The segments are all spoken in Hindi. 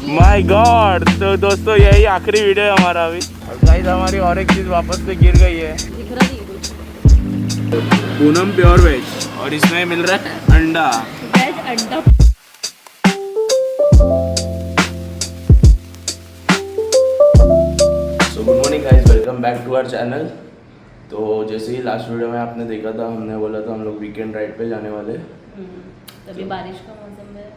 My God. तो दोस्तों यही आखिरी वीडियो है हमारा अभी। और गाइस हमारी और एक चीज वापस से गिर गई है। दिख रहा नहीं कुछ। पूनम प्योर वेज और इसमें मिल रहा है अंडा। वेज अंडा। So good morning guys, welcome back to our channel. तो जैसे ही लास्ट वीडियो में आपने देखा था, हमने बोला था हम लोग वीकेंड राइड पे जाने वाले। तभी बारिश का मौसम है।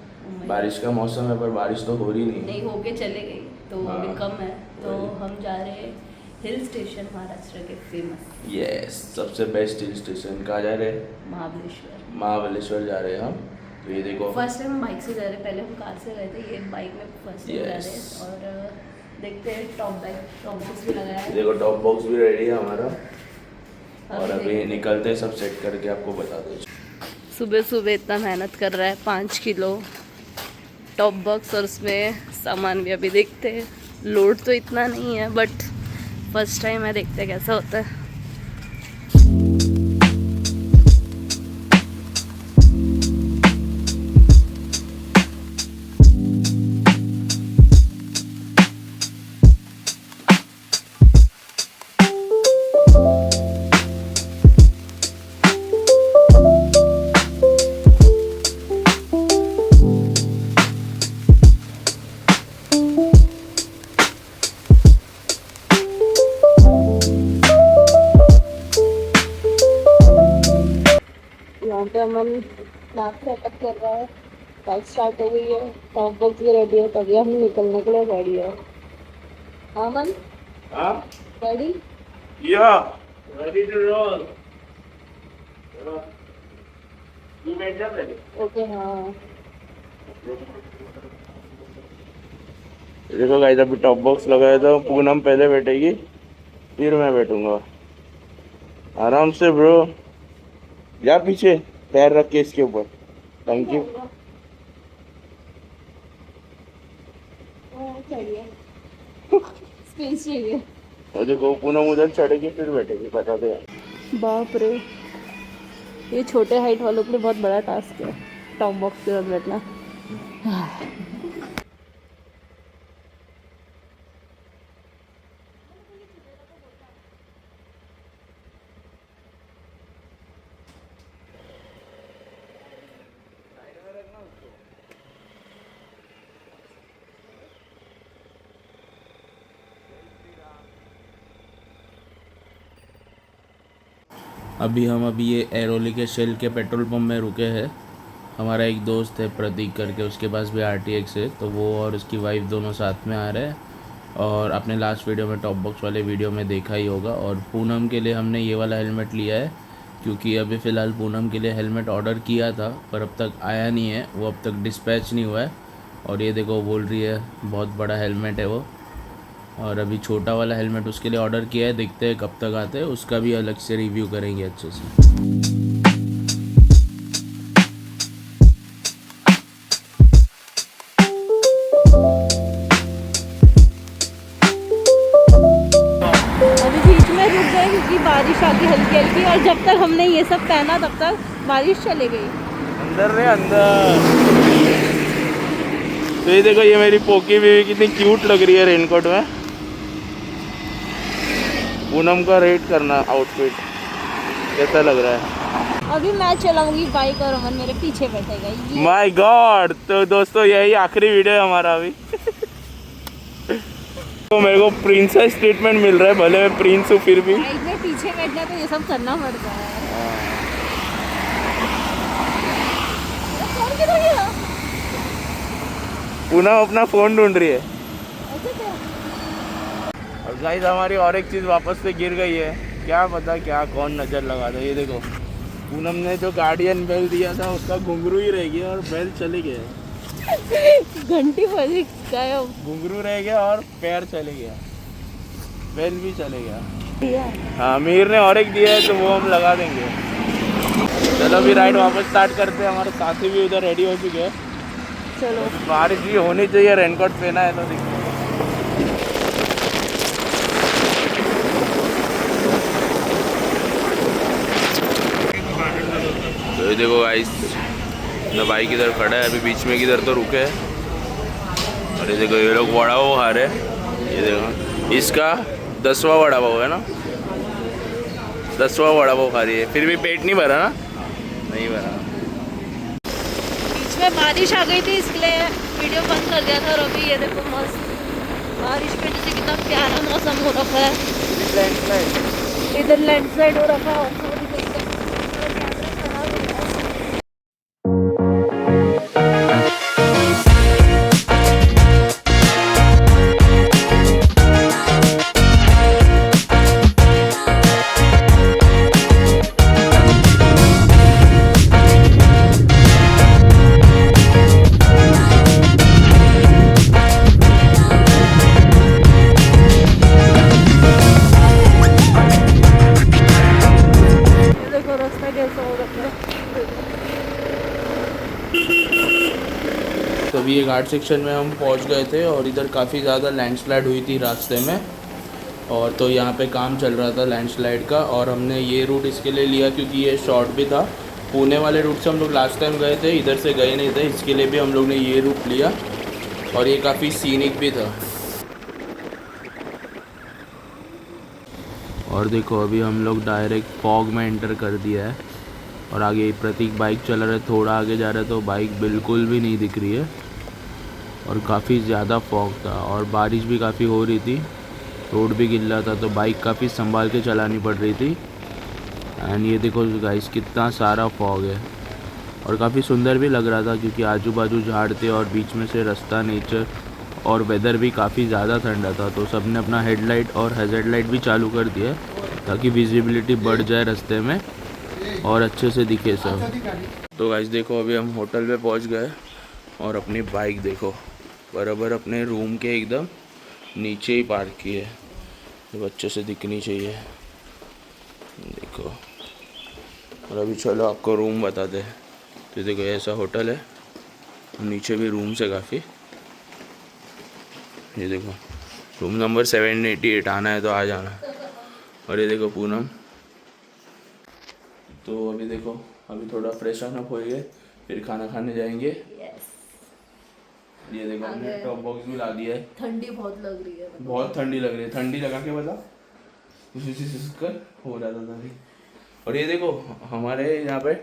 बारिश का मौसम है पर बारिश तो हो रही नहीं होके चले गई तो अभी हाँ। कम है। तो हम जा रहे हैं हिल स्टेशन, महाराष्ट्र के फेमस। यस, सबसे बेस्ट हिल स्टेशन कहाँ जा रहे हैं? महाबलेश्वर। महाबलेश्वर जा रहे हैं हम। तो ये देखो, फर्स्ट टाइम हम बाइक से जा रहे हैं, पहले हम कार से गए थे, ये बाइक में फर्स्ट टाइम जा रहे हैं। Yes. और देखते हैं, टॉप बॉक्स भी लगाया है। देखो टॉप बॉक्स भी रेडी है हमारा। और अभी निकलते हैं, सब सेट करके आपको बता दो। सुबह सुबह इतना मेहनत कर रहा है, 5 किलो टॉप बॉक्स, और उसमें सामान भी अभी देखते हैं। लोड तो इतना नहीं है बट फर्स्ट टाइम है, देखते हैं कैसा होता है। यहाँ पे अमन नाक सेटअप कर रहा है, बाइक स्टार्ट हो गई है, टॉप बॉक्स भी रेडी है, तभी हम निकलने के लिए रेडी है। अमन रेडी? या रेडी टू रोल। ये बैठ जा पहले। ओके हाँ। देखो गाइस, अभी टॉप बॉक्स लगाया था, पूनम पहले बैठेगी फिर मैं बैठूंगा। आराम से ब्रो, या पीछे पैर रख के इसके ऊपर। Thank you. चाहिए स्पेस चाहिए। और देखो पूनम उधर चढ़ेगी फिर बैठेगी, बता दो यार। बाप रे, ये छोटे हाइट वालों के लिए बहुत बड़ा टास्क है टॉप बॉक्स के साथ बैठना। अभी ये एरोली के शेल के पेट्रोल पंप में रुके हैं। हमारा एक दोस्त है प्रतीक करके, उसके पास भी RTX है, तो वो और उसकी वाइफ दोनों साथ में आ रहे हैं। और आपने लास्ट वीडियो में टॉप बॉक्स वाले वीडियो में देखा ही होगा। और पूनम के लिए हमने ये वाला हेलमेट लिया है, क्योंकि अभी फ़िलहाल पूनम के लिए हेलमेट ऑर्डर किया था पर अब तक आया नहीं है, वो अब तक डिस्पैच नहीं हुआ है। और ये देखो बोल रही है बहुत बड़ा हेलमेट है वो। और अभी छोटा वाला हेलमेट उसके लिए ऑर्डर किया है, देखते हैं कब तक आते हैं, उसका भी अलग से रिव्यू करेंगे अच्छे से। अभी बीच में रुक गए क्योंकि बारिश आ गई हल्की हल्की, और जब तक हमने ये सब पहना तब तक बारिश चले गई अंदर रे अंदर। तो ये देखो, ये मेरी पोकी बीवी कितनी क्यूट लग रही है रेनकोट में। पूनम का रेट करना आउटफिट कैसा लग रहा है। अभी मैं चलाऊंगी बाइक और अमन मेरे पीछे बैठेगा। My God. तो दोस्तों यही आखिरी वीडियो है हमारा अभी। तो मेरे को प्रिंसेस ट्रीटमेंट मिल रहा है, भले मैं प्रिंस हूँ फिर भी। बाइक में पीछे बैठना तो ये सब करना पड़ता है। फोन किधर गया? पूनम अपना फोन ढूंढ रही है। और गाइस हमारी और एक चीज़ वापस से गिर गई है, क्या पता क्या कौन नज़र लगा था। ये देखो, पूनम ने जो गार्डियन बेल दिया था उसका घुंघरू ही रह गया और बेल चले गए। घंटी बजी गायब, घुंघरू रह गया और पैर चले गया, बेल भी चले गया। हाँ, मीर ने और एक दिया है तो वो हम लगा देंगे। चलो अभी राइड वापस स्टार्ट करते हैं। हमारे साथी भी उधर रेडी हो चुके हैं। चलो बारिश भी होनी चाहिए, रेनकोट पहना है तो दिखते हैं। तो ये देखो गाइस, ना बाइक इधर खड़ा है, अभी बीच में किधर तो रुके है। और ये देखो ये लोग वड़ा पाव खा रहे हैं। ये देखो इसका 10वां वड़ा पाव है ना, 10वां वड़ा पाव खा रही है, फिर भी पेट नहीं भरा ना, नहीं भरा। बीच में बारिश आ गई थी इसलिए वीडियो बंद कर दिया था। और अभी ये देखो मस्त बारिश की वजह से कितना प्यारा मौसम हो रखा है। इधर लैंडस्लाइड हो रखा है और थोड़ी देर तक कैमरा खराब हो गया। तो अभी ये घाट सेक्शन में हम पहुंच गए थे और इधर काफ़ी ज़्यादा लैंडस्लाइड हुई थी रास्ते में, और तो यहाँ पे काम चल रहा था लैंडस्लाइड का, और हमने ये रूट इसके लिए लिया क्योंकि ये शॉर्ट भी था। पुणे वाले रूट से हम लोग लास्ट टाइम गए थे, इधर से गए नहीं थे, इसके लिए भी हम लोग ने ये रूट लिया, और ये काफ़ी सीनिक भी था। और देखो अभी हम लोग डायरेक्ट फॉग में एंटर कर दिया है, और आगे प्रतीक बाइक चला रहा है, थोड़ा आगे जा रहा है तो बाइक बिल्कुल भी नहीं दिख रही है, और काफ़ी ज़्यादा फॉग था और बारिश भी काफ़ी हो रही थी, रोड भी गिल्ला था, तो बाइक काफ़ी संभाल के चलानी पड़ रही थी। एंड ये देखो गाइस कितना सारा फॉग है, और काफ़ी सुंदर भी लग रहा था क्योंकि आजू बाजू झाड़ थे और बीच में से रास्ता, नेचर, और वेदर भी काफ़ी ज़्यादा ठंडा था। तो सब ने अपना हेडलाइट और हैज़र्ड लाइट भी चालू कर दिया ताकि विजिबिलिटी बढ़ जाए रास्ते में और अच्छे से दिखे सब। तो गाइस देखो अभी हम होटल पे पहुंच गए, और अपनी बाइक देखो बराबर अपने रूम के एकदम नीचे ही पार्क की है, तो अच्छे से दिखनी चाहिए देखो। और अभी चलो आपको रूम बताते हैं। तो देखो ऐसा होटल है, नीचे भी रूम्स है काफ़ी। ये देखो रूम नंबर 788, आना है तो आ जाना। और ये देखो पूनम। तो अभी देखो अभी थोड़ा फ्रेश अप होइए, फिर खाना खाने जाएंगे। ये देखो हमने टॉप बॉक्स भी ला दिया है। ठंडी बहुत लग रही है, बहुत ठंडी लग रही है, ठंडी लगा के बता कर हो रहा था अभी। और ये देखो हमारे यहाँ पे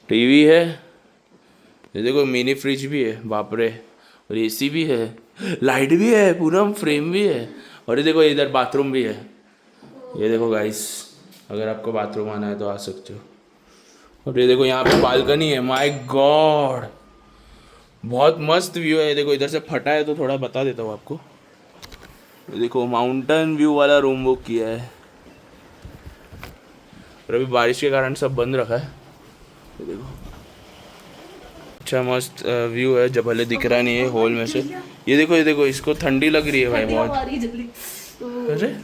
टीवी है, ये देखो मिनी फ्रिज भी है, बाप रे, और एसी भी है, लाइट भी है, पूरा फ्रेम भी है, और ये देखो इधर बाथरूम भी है। ये देखो गाइस अगर आपको बाथरूम आना है तो आ सकते हो। और ये देखो यहाँ पे बालकनी है, माय गॉड बहुत मस्त व्यू है। ये देखो इधर से फटा है तो थोड़ा बता देता हूँ आपको। ये देखो माउंटेन व्यू वाला रूम बुक किया है, और अभी बारिश के कारण सब बंद रखा है। ये देखो अच्छा मस्त व्यू है, जब भले दिख रहा नहीं है हॉल में से। ये देखो इसको ठंडी लग रही है भाई बहुत। अरे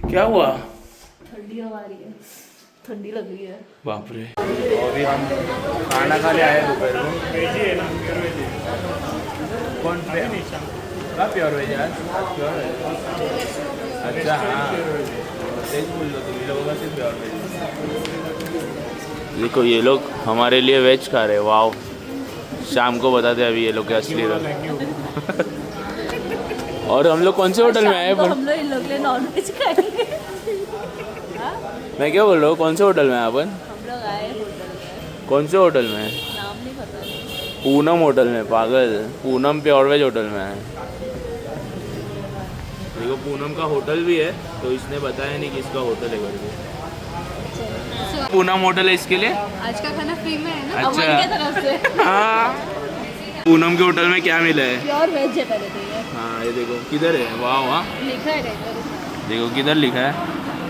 क्या हुआ? ठंडी हवा आ रही है, ठंडी लग रही है, बाप रे। अभी हम खाना खाने आए दोपहर को। कौन प्योर वेज यार? प्योर वेज, अच्छा हाँ तेज बोल लो तुम, लोगों का सिर्फ प्योर वेज। देखो ये लोग हमारे लिए वेज खा रहे हैं, वाओ। शाम को बताते अभी ये लोग के असली रंग। और हम लोग कौन से होटल में आए? हम लोग इन लोग नॉन वेज खाएंगे। मैं क्या बोल रहा हूँ, कौन से होटल में अपन? हम लोग आए होटल में। कौन से होटल में? नाम नहीं पता। पूनम होटल में, पागल, पूनम प्योर वेज होटल में है। देखो पूनम का होटल भी है, तो इसने बताया नहीं कि इसका होटल है करके। पूनम होटल है इसके लिए। आज का खाना फ्री में है ना, अच्छा। अमन की तरफ से। हाँ पूनम के होटल में क्या मिला है? प्योर वेज है पहले तो ये। हाँ ये देखो किधर है, वाह वाह, लिखा है इधर, देखो किधर लिखा है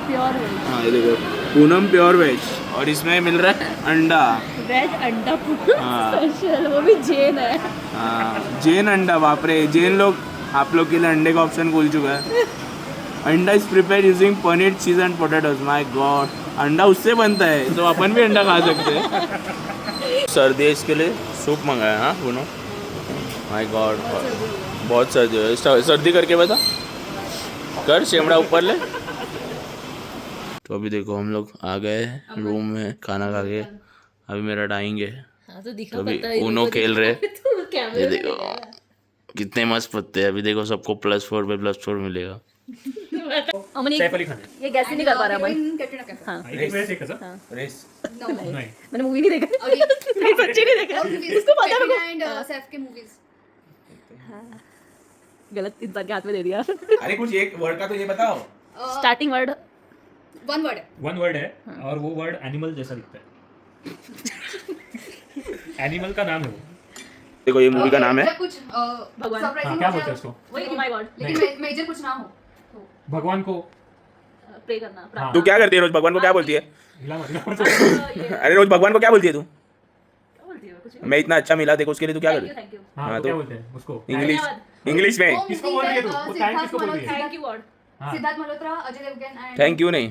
प्योर वेज। हाँ ये देखो पूनम प्योर वेज, और इसमें मिल रहा है अंडा, वेज अंडा हाँ। स्पेशल, वो भी जैन है। हाँ जैन अंडा, बाप रे, जैन लोग आप लोग के लिए अंडे का ऑप्शन खुल चुका है। अंडा इज प्रिपेयर यूजिंग पनीर, चीज एंड पोटैटोज, माय गॉड, अंडा उससे बनता है तो अपन भी अंडा खा सकते हैं। सर्दी है इसके लिए सूप मंगाया। हाँ सुनो, माय गॉड बहुत सर्दी है, सर्दी करके बता, कर शेमड़ा ऊपर ले। तो अभी देखो हम लोग आ गए रूम में खाना खा के, अभी मेरा डाइंग है, हाँ तो दिखा, तो अभी पता है ऊनो खेल रहे। कैमरे ये में देखो दिखा रहा है। कितने मस्त पत्ते हैं। अभी देखो सबको +4 पे +4 मिलेगा। अमन सैफ अली खान है। ये गैस ही नहीं कर पा रहा अमन। कैटरीना कैफ। हाँ एक वैसे एक है रेस नो नहीं मैंने मूवी नहीं देखा अभी नहीं सच्ची नहीं देखा उसको पता है कैटरीना मेरे एंड सैफ के मूवीज। को गलत इंसान के हाथ में दे दिया अरे कुछ एक वर्ड का तो ये बताओ। स्टार्टिंग वर्ड वन वर्ड है। वन वर्ड है और वो वर्ड एनिमल जैसा दिखता है। एनिमल का नाम है वो। देखो ये मूवी का नाम है जब कुछ भगवान। हाँ, सरप्राइजिंग क्या बोलते हैं उसको? वही ओ माय गॉड लेकिन मेजर कुछ ना हो तो भगवान को प्रे करना हाँ। तू क्या करती है रोज भगवान को क्या बोलती है? हिला मत अरे रोज भगवान को क्या बोलती है तू? क्या बोलती है कुछ मैं इतना अच्छा मिला देखो उसके लिए तू क्या करती थैंक यू हाँ हाँ, तो क्या तो- बोलते हैं उसको? इंग्लिश में वो किसको movie बोल रही है में, तू? वो सिद्धार्थ thank किसको बोल रही है? थैंक यू वर्ड हाँ। Siddharth Malhotra, Ajay Devgn and thank you नाही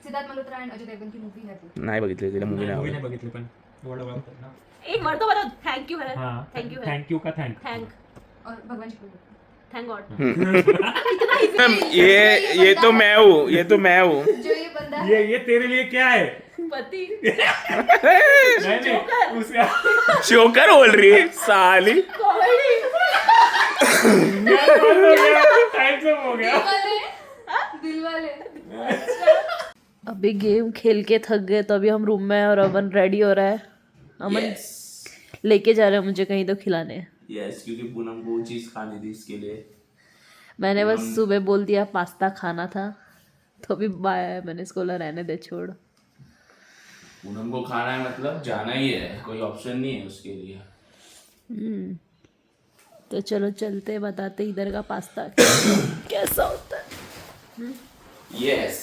सिद्धार्थ मल्होत्रा एंड अजय देवगन की मूवी है वो। नाही बघितली तिला मूवी मूवी नाही नाही बघितली पण वर्ड ओळखतात ना. एक वर्ड तो बताओ थैंक यू है हाँ थैंक यू है थैंक यू का थैंक थैंक और भगवान जी को थैंक गॉड ये तो मैं हूँ ये तो मैं हूँ जो ये बंदा ये तेरे लिए क्या है? पति नहीं उसका जोकर बोल रही है साली। टाइम से हो गया। दिल वाले अभी गेम खेल के थक गए तो अभी हम रूम में हैं और अमन रेडी हो रहा है अमन लेके जा रहे हैं मुझे कहीं तो खिलाने यस क्योंकि पूनम को चीज खानी थी इसके लिए। मैंने बस सुबह बोल दिया पास्ता खाना था तो अभी बाय मैंने इसको बोला रहने दे छोड़ पूनम को खाना है मतलब जाना ही है, कोई ऑप्शन नहीं है उसके लिए। तो चलो चलते बताते इधर का पास्ता कैसा होता है। यस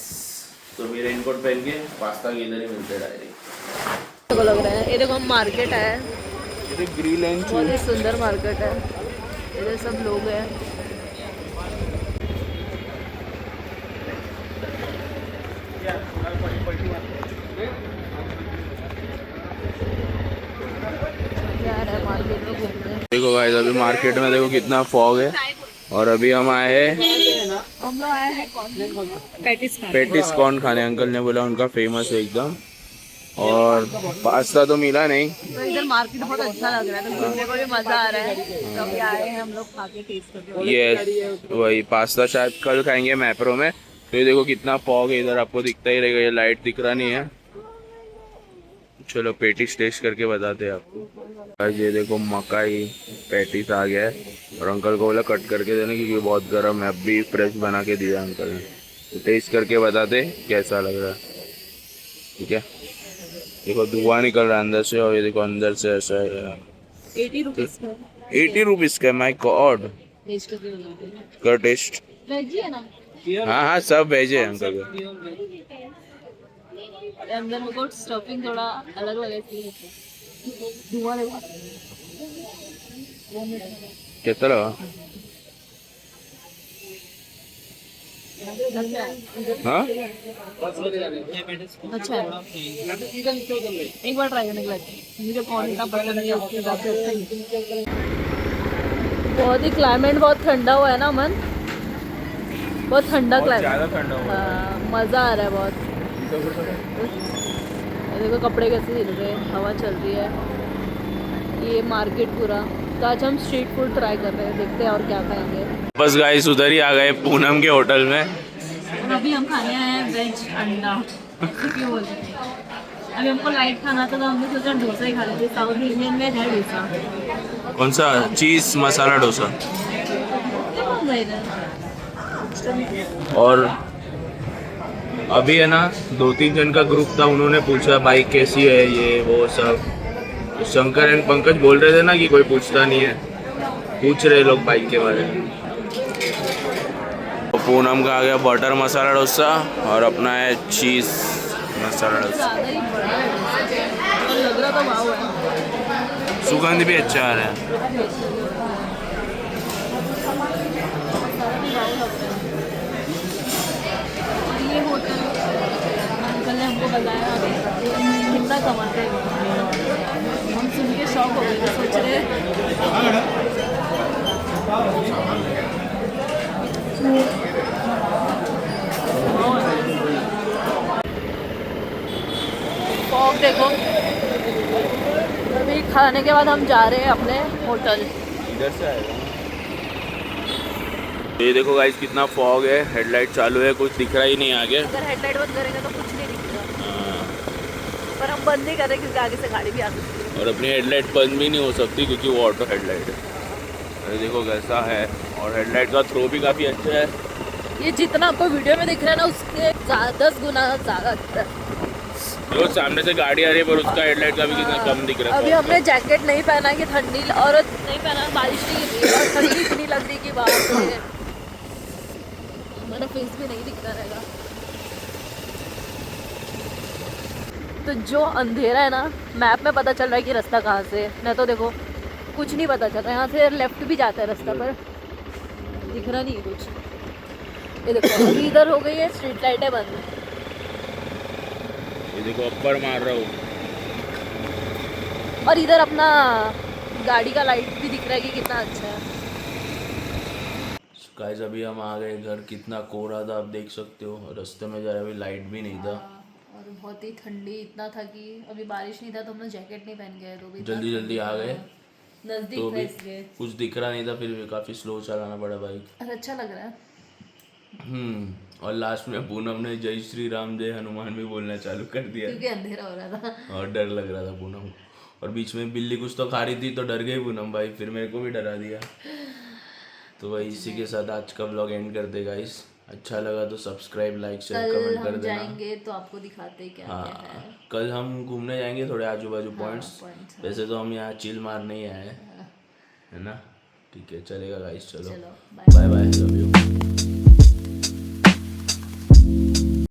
तो मेरा इनकोट पहन के पास्ता के इधर ही मिलते हैं डायरेक्ट। को लग रहा है ये देखो हम मार्केट है ग्रिल एंड बहुत ही सुंदर मार्केट है इधर सब लोग हैं जा रहा है मार्केट में घूमने देखो गाइस अभी मार्केट में देखो कितना फॉग है और अभी हम आए हैं हम लोग आए हैं पैटिस पेटिस कॉर्न खाने। अंकल ने बोला उनका फेमस है एकदम और पास्ता तो मिला नहीं। तो इधर मार्केट बहुत अच्छा लग रहा है तो घूमने को भी मजा आ रहा है तो अभी आए हैं हम लोग खा के टेस्ट करके यस वही पास्ता शायद कल खाएंगे मैप्रो में। तो ये देखो कितना फॉग है इधर, आपको दिखता ही रहेगा, ये लाइट दिख रहा नहीं है। चलो पेटिस टेस्ट करके बताते हैं आपको। आज ये देखो मकाई पेटिस आ गया है और अंकल को बोला कट करके देना क्योंकि बहुत गर्म है। अभी फ्रेश बना के दिया अंकल ने, तो टेस्ट करके बताते कैसा लग रहा है। ठीक है देखो धुआं निकल रहा है अंदर से और ये देखो अंदर से ऐसा है। 80 रुपीज का 80 रुपीज का, माय गॉड। टेस्ट करके बताते हैं कर टेस्ट। वेज ही है ना हाँ हाँ सब वेज है अंकल का। अंदर मेरे को स्टफिंग थोड़ा अलग लगा इसलिए धुआं लगा कैसा लगा? हाँ अच्छा है एक बार ट्राई करने के बाद मुझे कौन इतना पसंद नहीं है उसके हिसाब से अच्छा ही। बहुत ही क्लाइमेट बहुत ठंडा हुआ है ना मन, बहुत ठंडा क्लाइमेट, मज़ा आ रहा है बहुत। देखो कपड़े कैसे हिल रहे हैं, हवा चल रही है। ये मार्केट पूरा, तो आज हम स्ट्रीट फूड ट्राई कर रहे हैं, देखते हैं और क्या खाएंगे। बस गाइस उधर ही आ गए पूनम के होटल में। अभी हम खाने आए हैं वेज अंडा, ऐसे क्यों बोलते हैं। अभी हमको लाइट खाना था तो हमने सोचा डोसा ही खा लेते। साउथ इंडियन में है डोसा। कौन सा? चीज मसाला डोसा। और अभी है ना 2-3 जन का ग्रुप था, उन्होंने पूछा बाइक कैसी है ये वो सब। शंकर एंड पंकज बोल रहे थे ना कि कोई पूछता नहीं है, पूछ रहे लोग बाइक के बारे में। तो पूनम का आ गया बटर मसाला डोसा और अपना है चीज़ मसाला डोसा। लग रहा तो वाव है, सुगंध भी अच्छा आ रहा है। ये होटल अंकल ने हमको बताया कितना कमाते हैं, हम सुन के शौक हो गए, सोच रहे फॉग देखो। अभी खाने के बाद हम जा रहे हैं अपने होटल। इधर से आएगा ये देखो गाइस कितना फॉग है, हेडलाइट चालू है, कुछ दिख रहा ही नहीं आगे। अगर हेडलाइट बंद करेंगे तो कुछ नहीं दिखेगा, पर हम बंद नहीं कर रहे क्योंकि आगे से गाड़ी भी आ सकती है। और अपनी हेडलाइट बंद भी नहीं हो सकती क्योंकि वो ऑटो हेडलाइट है। अरे देखो कैसा है, और हेडलाइट का थ्रो भी काफ़ी अच्छा है। ये जितना आपको वीडियो में दिख रहा है ना उसके 10 गुना ज़्यादा अच्छा है। जो सामने से गाड़ी आ रही है पर उसका हेडलाइट का भी कितना कम दिख रहा है। अभी हमने जैकेट नहीं पहना कि ठंडी, और नहीं पहना, बारिश नहीं गिर रही और ठंडी इतनी लग रही कि बाहर से हमारा फेस भी नहीं दिखता रहेगा। तो जो अंधेरा है ना, मैप में पता चल रहा है कि रास्ता कहाँ से है, नहीं तो देखो कुछ नहीं पता चल रहा है। यहाँ से लेफ्ट भी जाता है रास्ता पर दिख रहा नहीं है कुछ। ये देखो अभी इधर हो गई है स्ट्रीट लाइटें बंद। ये देखो अपर मार रहा हूँ, और इधर अपना गाड़ी का लाइट भी दिख रहा है कि कितना अच्छा है। गाइस अभी हम आ गए घर, कितना कोहरा था आप देख सकते हो, रास्ते में जरा भी लाइट भी नहीं था। और बहुत ही ठंडी इतना था कि अभी बारिश नहीं था तो हम लोग जैकेट नहीं पहन गए, तो भी जल्दी जल्दी आ गए, नजदीक तो भी फंस गए। कुछ दिख रहा नहीं था, फिर भी काफ़ी स्लो चलाना पड़ा बाइक। और अच्छा लग रहा है। और लास्ट में पूनम ने जय श्री राम जय हनुमान भी बोलना चालू कर दिया क्योंकि अंधेरा हो रहा था। और डर लग रहा था पूनम, और बीच में बिल्ली कुछ तो खा रही थी तो डर गई पूनम भाई, फिर मेरे को भी डरा दिया। तो भाई इसी के साथ आज का व्लॉग एंड कर दे गाइस। अच्छा लगा तो सब्सक्राइब, लाइक, शेयर, कल कमेंट कर हम देना। जाएंगे तो आपको दिखाते हैं क्या क्या है। हाँ, कल हम घूमने जाएंगे थोड़े आजू बाजू पॉइंट्स। पॉइंट्स, वैसे तो हम यहाँ चिल मारने ही आए हैं, है ना। ठीक है चलेगा गाइस, चलो चलो bye bye bye, love you.